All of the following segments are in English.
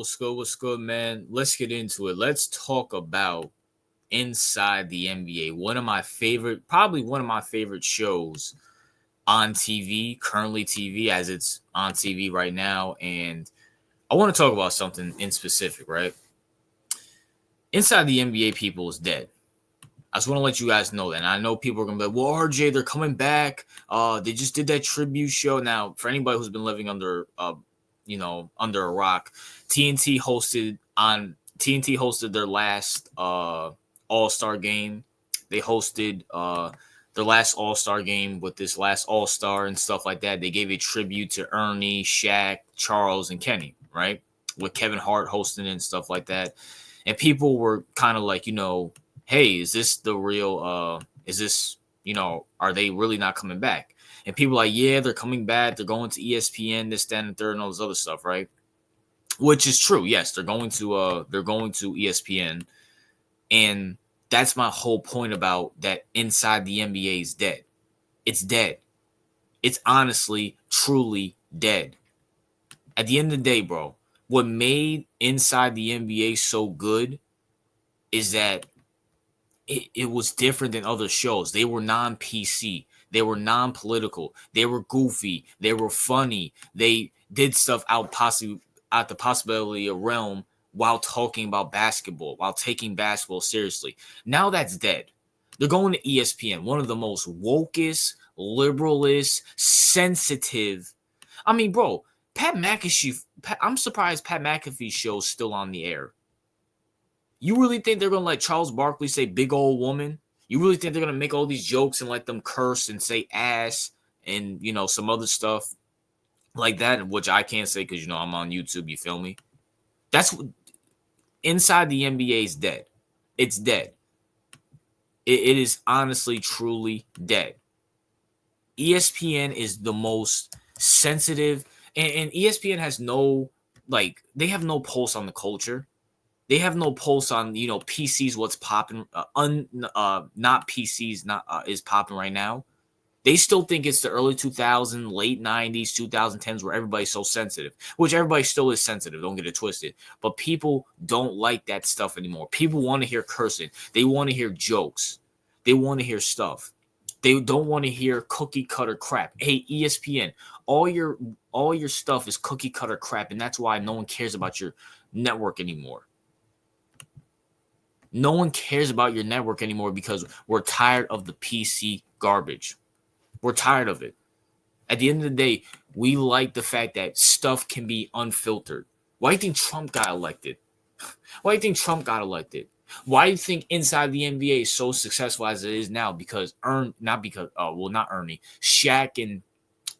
What's good? What's good, man? Let's get into it. Let's talk about Inside the NBA. Probably one of my favorite shows on TV, currently TV, as it's on TV right now. And I want to talk about something in specific, right? Inside the NBA, people is dead. I just want to let you guys know that. And I know people are gonna be like, "Well, RJ, they're coming back. They just did that tribute show." Now, for anybody who's been living under a rock, TNT hosted their last All-Star game. They hosted their last All-Star game with this last All-Star and stuff like that. They gave a tribute to Ernie, Shaq, Charles, and Kenny, right? With Kevin Hart hosting and stuff like that. And people were kind of like, hey, is this the real are they really not coming back? And people are like, yeah, they're coming back. They're going to ESPN, this, that, and third, and all this other stuff, right? Which is true. Yes, they're going to ESPN. And that's my whole point about that. Inside the NBA is dead. It's dead. It's honestly, truly dead. At the end of the day, bro, what made Inside the NBA so good is that it was different than other shows. They were non-PC. They were non-political. They were goofy. They were funny. They did stuff out the possibility of realm while talking about basketball, while taking basketball seriously. Now that's dead. They're going to ESPN, one of the most wokest, liberalist, sensitive. I mean, bro, I'm surprised Pat McAfee's show's still on the air. You really think they're going to let Charles Barkley say big old woman? You really think they're going to make all these jokes and let them curse and say ass and, some other stuff like that, which I can't say because, I'm on YouTube, you feel me? That's what Inside the NBA is dead. It's dead. It is honestly, truly dead. ESPN is the most sensitive, and ESPN has they have no pulse on the culture. They have no pulse on PCs, what's popping, not PCs, is popping right now. They still think it's the early 2000s, late 90s, 2010s, where everybody's so sensitive, which everybody still is sensitive. Don't get it twisted. But people don't like that stuff anymore. People want to hear cursing. They want to hear jokes. They want to hear stuff. They don't want to hear cookie cutter crap. Hey, ESPN, all your stuff is cookie cutter crap, and that's why no one cares about your network anymore. No one cares about your network anymore because we're tired of the PC garbage. We're tired of it. At the end of the day, we like the fact that stuff can be unfiltered. Why do you think Trump got elected? Why do you think Trump got elected? Why do you think Inside the NBA is so successful as it is now? Because not Ernie, Shaq and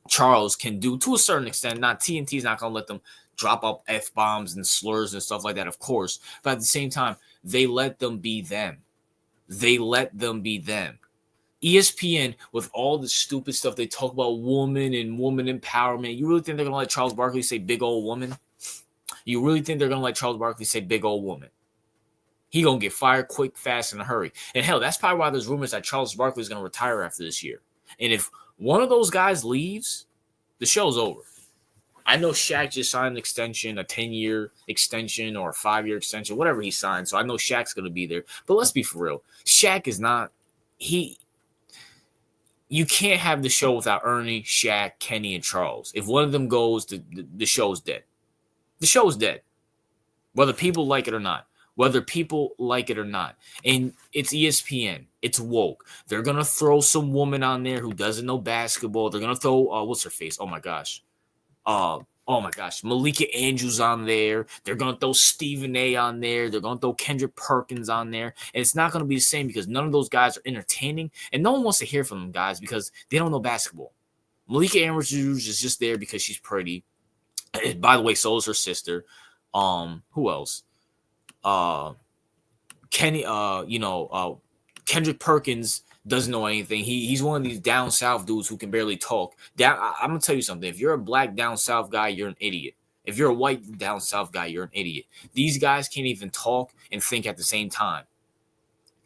Charles can do to a certain extent. TNT's not gonna let them drop up F-bombs and slurs and stuff like that, of course. But at the same time, they let them be them. They let them be them. ESPN, with all the stupid stuff they talk about woman and woman empowerment, you really think they're gonna let Charles Barkley say big old woman? You really think they're gonna let Charles Barkley say big old woman? He gonna get fired quick, fast, in a hurry. And hell, that's probably why there's rumors that Charles Barkley is gonna retire after this year. And if one of those guys leaves, the show's over. I know Shaq just signed an extension, a 10-year extension or a 5-year extension, whatever he signed. So I know Shaq's going to be there. But let's be for real. Shaq is not – you can't have the show without Ernie, Shaq, Kenny, and Charles. If one of them goes, the show's dead. The show's dead. Whether people like it or not. And it's ESPN. It's woke. They're going to throw some woman on there who doesn't know basketball. They're going to throw what's her face? Oh, my gosh. Malika Andrews on there. They're going to throw Stephen A on there. They're going to throw Kendrick Perkins on there. And it's not going to be the same because none of those guys are entertaining. And no one wants to hear from them guys because they don't know basketball. Malika Andrews is just there because she's pretty. And by the way, so is her sister. Who else? Kendrick Perkins doesn't know anything. He's one of these down south dudes who can barely talk. I'm gonna tell you something. If you're a black down south guy, you're an idiot. If you're a white down south guy, you're an idiot. These guys can't even talk and think at the same time.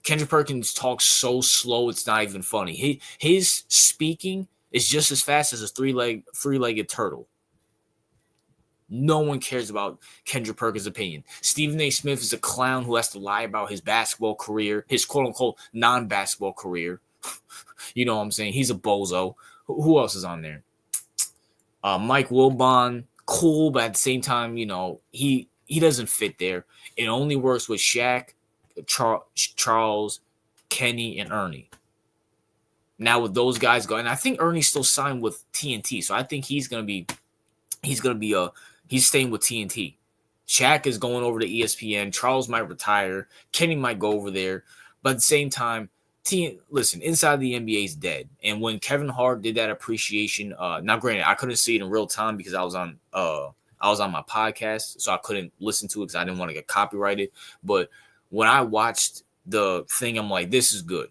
Kendrick Perkins talks so it's not even funny. His speaking is just as fast as a three-legged turtle. No one cares about Kendrick Perkins' opinion. Stephen A. Smith is a clown who has to lie about his basketball career, his quote-unquote non-basketball career. You know what I'm saying? He's a bozo. Who else is on there? Mike Wilbon, cool, but at the same time, he doesn't fit there. It only works with Shaq, Charles, Kenny, and Ernie. Now with those guys going, I think Ernie's still signed with TNT, so I think he's staying with TNT. Shaq is going over to ESPN. Charles might retire. Kenny might go over there, but at the same time, listen, Inside the NBA is dead. And when Kevin Hart did that appreciation, now granted, I couldn't see it in real time because I was on my podcast, so I couldn't listen to it because I didn't want to get copyrighted. But when I watched the thing, I'm like, this is good.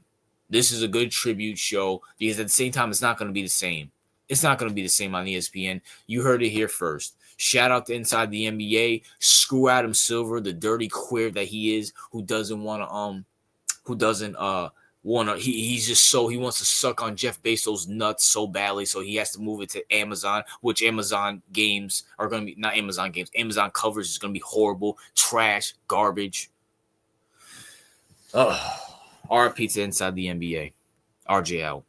This is a good tribute show because at the same time, it's not going to be the same. It's not going to be the same on ESPN. You heard it here first. Shout out to Inside the NBA. Screw Adam Silver, the dirty queer that he is, who doesn't want to, he wants to suck on Jeff Bezos' nuts so badly, so he has to move it to Amazon, which Amazon games are going to be, not Amazon games, Amazon covers is going to be horrible, trash, garbage. RIP to Inside the NBA. RJL.